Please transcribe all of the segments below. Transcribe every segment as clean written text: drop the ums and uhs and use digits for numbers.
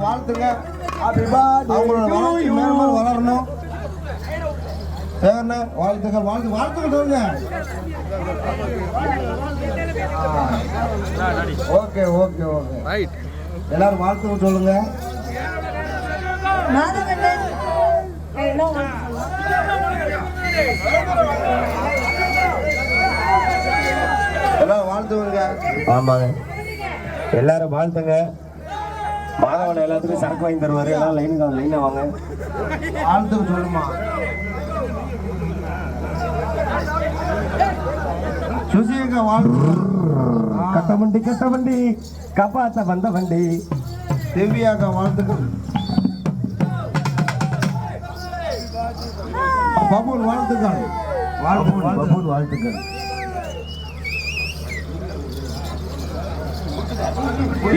வாழ்த்துங்க. அவங்களோட வளரணும். சரிண்ணே, வாழ்த்துக்கள். வாழ்த்துக்கள் சொல்லுங்க. Okay okay okay right. எல்லாரும் வாழ்த்துக்கள் சொல்லுங்க. எல்லாரும் வாழ்த்துங்க. ஆமாங்க, எல்லாரும் வாழ்த்துங்க. மாதவன் எல்லாத்துக்கும் சரக்கு வாங்கி தருவாரு. எல்லாம் லைனா வாங்க. வாழ்த்து சொல்லுமா. சுசியக்கா வாழ்த்து. கட்ட வண்டி காப்பாத்த வந்த வண்டி. திவ்யாக்கா வாழ்த்துக்கள். பபுன் வாழ்த்துக்கள். வாழ்த்துக்கள்.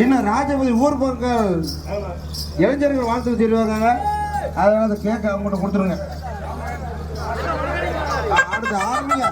இன்னும் ராஜபதி ஊர் மக்கள் இளைஞர்கள் வாழ்த்து சொல்லுவாங்க. அதனால கேட்க அவங்கள்ட்ட கொடுத்துருங்க. அடுத்த ஆரம்பிங்க.